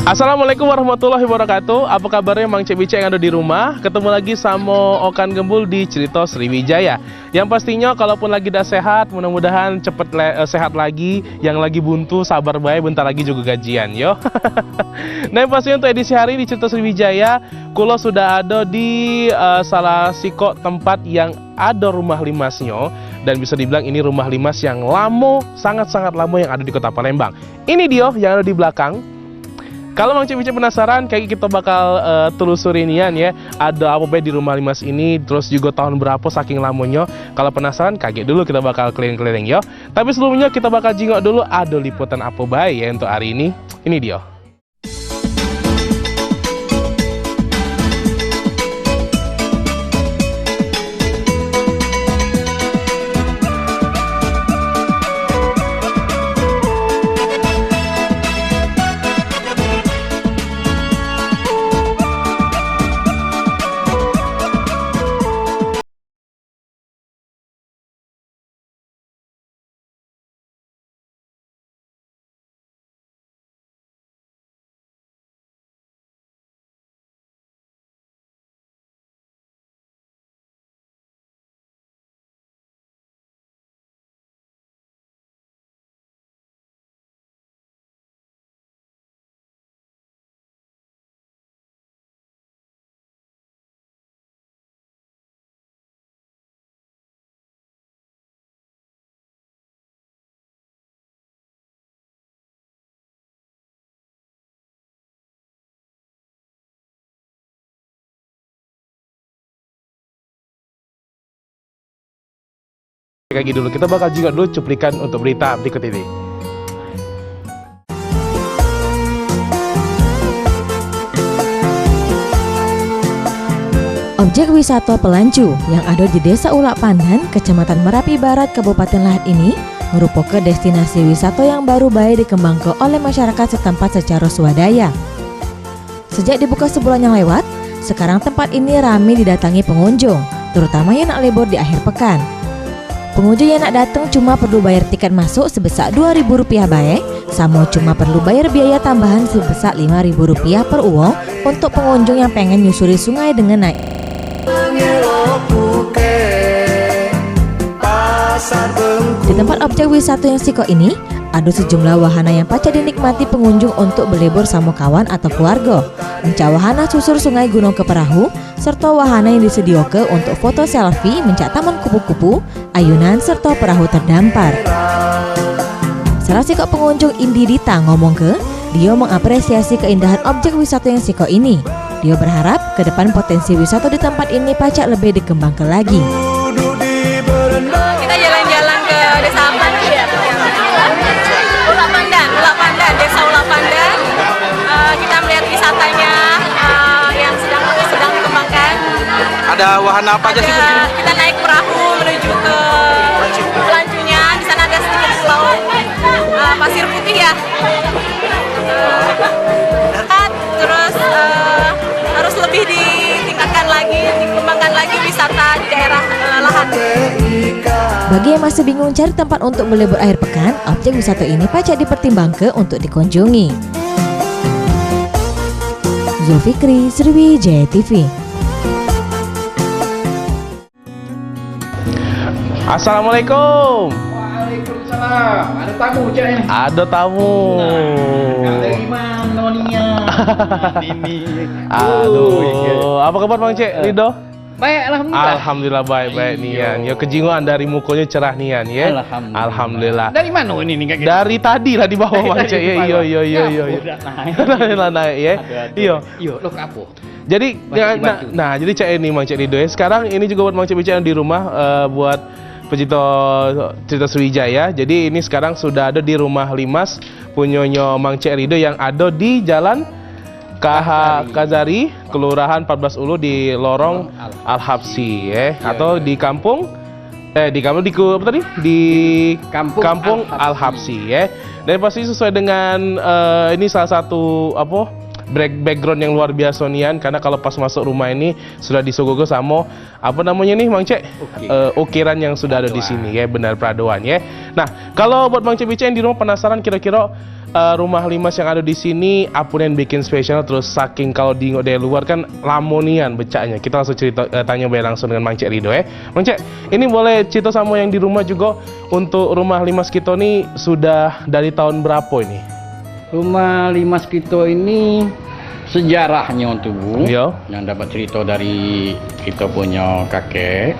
Assalamualaikum warahmatullahi wabarakatuh. Apa kabarnya Mang Cek Bice yang ada di rumah? Ketemu lagi sama Okan Gembul di Cerita Sriwijaya. Yang pastinya kalaupun lagi dah sehat, mudah-mudahan cepet sehat lagi. Yang lagi buntu sabar baik, bentar lagi juga gajian yo. Nah, yang pastinya untuk edisi hari di Cerita Sriwijaya, kulo sudah ada di salah siko tempat yang ada rumah limasnya. Dan bisa dibilang ini rumah limas yang lama, sangat-sangat lama yang ada di kota Palembang. Ini dia yang ada di belakang. Kalau Mang Cek Bice penasaran, kayak kita bakal telusurin ya, ada apa baik di rumah limas ini, terus juga tahun berapa saking lamanya. Kalau penasaran, kaget dulu kita bakal keliling-keliling ya. Tapi sebelumnya kita bakal jingok dulu ada liputan apa baik ya untuk hari ini. Ini dia. Kayak dulu, kita bakal juga dulu cuplikan untuk berita berikut ini. Objek wisata Pelancu yang ada di Desa Ulak Pandan, Kecamatan Merapi Barat, Kabupaten Lahat ini merupakan destinasi wisata yang baru baik dikembangkan oleh masyarakat setempat secara swadaya. Sejak dibuka sebulan yang lewat, sekarang tempat ini ramai didatangi pengunjung, terutama yang nak libur di akhir pekan. Pengunjung yang nak datang cuma perlu bayar tiket masuk sebesar Rp2.000 baik, sama cuma perlu bayar biaya tambahan sebesar Rp5.000 per uang untuk pengunjung yang pengen nyusuri sungai dengan naik. Di tempat objek wisata yang siko ini, ada sejumlah wahana yang patut dinikmati pengunjung untuk berlibur sama kawan atau keluarga. Mencak wahana susur sungai Gunung Keperahu, serta wahana yang disediakan untuk foto selfie mencak taman kupu-kupu, ayunan, serta perahu terdampar. Salah siko pengunjung Indi Dita ngomong dia mengapresiasi keindahan objek wisata yang siko ini. Dia berharap ke depan potensi wisata di tempat ini pacak lebih dikembangkan lagi. Kita jalan-jalan ke Desa apa nih ya? Ulak Pandan, Desa Ulak Pandan. Kita melihat wisatanya yang sedang dikembangkan. Ada wahana apa aja sih? Kita naik perahu menuju ke Pelancunya. Di sana ada sedikit pulau pasir putih ya. Terus harus lebih ditingkatkan lagi, dikembangkan lagi wisata di daerah Lahat. Bagi yang masih bingung cari tempat untuk berlibur akhir pekan, objek wisata ini pacak dipertimbangkan untuk dikunjungi. Zulfikri, Sriwijaya TV. Assalamualaikum. Waalaikumsalam. Ada tamu Cak ya? Ada tamu. Dari mana Nia? Ini. Aduh, apa kabar Mang Cek Rido? Baik, alhamdulillah. Alhamdulillah baik Nian. Ya kejingoan dari mukanya cerah Nian ya. Alhamdulillah. Dari mana ini nih kayak Dari tadi lah di bawah Mang Cek. Iya. Naik ya. Iya. Iya, lo kapo. Jadi jadi Cek ini Mang Cek Rido ya. Sekarang ini juga buat Mang Cek bicara di rumah buat pecinta Cerita Sriwijaya. Jadi ini sekarang sudah ada di rumah limas punyanya Mang Cek Rido yang ada di Jalan KH Kazari, Kelurahan 14 Ulu di Lorong Al-Habsi atau di kampung Kampung Al-Habsi ya. Dan pasti sesuai dengan ini salah satu background yang luar biasa nian, karena kalau pas masuk rumah ini sudah disuguhkan sama apa namanya nih Mang Cek, ukiran yang sudah ada di sini ya, benar peraduan ya. Nah kalau buat Mang Cek Bice yang di rumah penasaran kira-kira rumah limas yang ada di sini apa yang bikin spesial, terus saking kalau di dari luar kan lamonian becaknya. Kita langsung cerita tanya langsung dengan Mang Cek Rido ya. Mang Cek, ini boleh cerita sama yang di rumah juga, untuk rumah limas kita nih sudah dari tahun berapa ini? Rumah limas kita ini sejarahnya untuk Bu, Iya. yang dapat cerita dari kita punya kakek.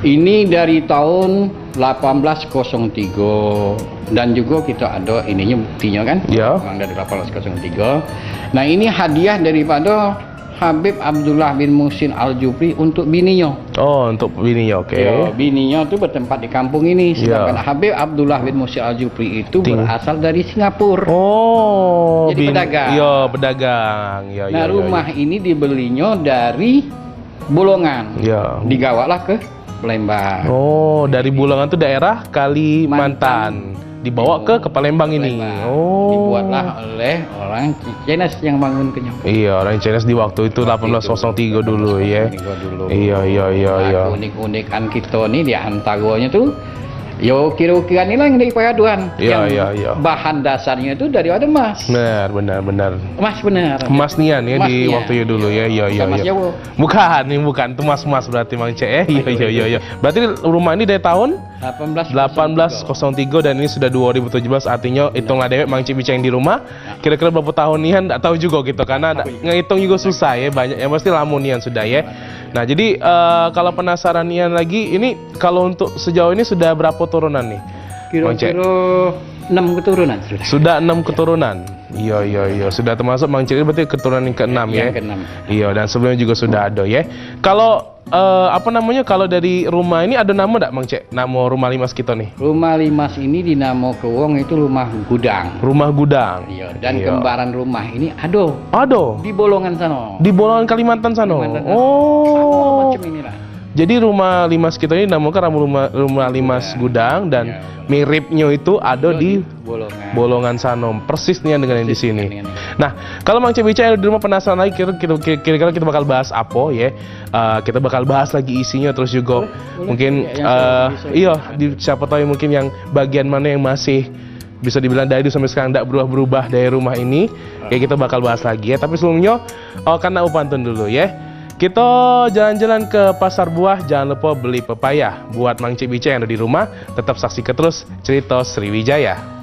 Ini dari tahun 1803 dan juga kita ada ininya buktinya kan? Iya. Memang dari 1803. Nah ini hadiah daripada Habib Abdullah bin Muhsin Al-Jufri untuk bininya. Oh, untuk bininya, oke. Ya, bininya itu bertempat di kampung ini. Sedangkan Habib Abdullah bin Muhsin Al-Jufri itu berasal dari Singapura. Oh, Jadi pedagang. Iya, pedagang. Ya, Nah rumah ini dibelinya dari Bolongan. Ya. Digawaklah ke Palembang. Oh, dari Bulungan itu daerah Kalimantan. Dibawa ke Palembang ini. Palembang. Oh. Dibuatlah oleh orang Chinese yang bangun kenyang. Iya, orang Chinese di waktu itu 1803 dulu ya. Dulu. Iya. Nah, unik-unikan kita nih di antaranya tuh yo kira-kira ini lah yang dari peraduan. Iya, Yang iya. bahan dasarnya itu dari ada emas. Benar. Emas benar. Emas nian ya di Emasnya. waktu itu dulu ya. Iya. Emas Jawa. Bukan, ini bukan. Itu mas berarti Mang Cek ya. Iya. Berarti rumah ini dari tahun 1803 dan ini sudah 2017, artinya hitunglah dewek Mang Cek Bice yang di rumah. Kira-kira berapa tahun nian enggak tahu juga gitu, karena ngitung juga susah ya, banyak yang pasti lamunian sudah ya. Nah, jadi kalau penasaran nian lagi, ini kalau untuk sejauh ini sudah berapa turunan nih? Mang Cek? Kira-kira 6 keturunan sudah. Sudah 6 keturunan. Iya. Sudah termasuk Mang Cek ini berarti keturunan yang ke-6 ya. Yang ke-6. Iya, dan sebelumnya juga sudah ada ya. Kalau kalau dari rumah ini ada nama enggak Mang Cek? Nama rumah limas kita nih. Rumah limas ini dinamo ke wong itu rumah gudang. Rumah gudang. Iya, dan kembaran rumah ini ada Aduh, di Bolongan sana. di Bolongan Kalimantan sana. Kalimantan sana. Sama Oh. macam inilah. Jadi rumah limas kita ini namakan rumah limas gudang, dan miripnya itu ada di Bolongan. Bolongan Sanom, persis nih dengan yang di sini. dengan ini. Nah, kalau Mang Cek Bice di rumah penasaran lagi, kira-kira kita bakal bahas apa ya? Kita bakal bahas lagi isinya, terus juga mungkin siapa tahu mungkin yang bagian mana yang masih bisa dibilang dari dulu sampai sekarang tidak berubah dari rumah ini, ya kita bakal bahas lagi ya. Tapi sebelumnya, karena upantun dulu ya. Kita jalan-jalan ke pasar buah, jangan lupa beli pepaya. Buat Mang Cek Bice yang ada di rumah, tetap saksikan terus cerita Sriwijaya.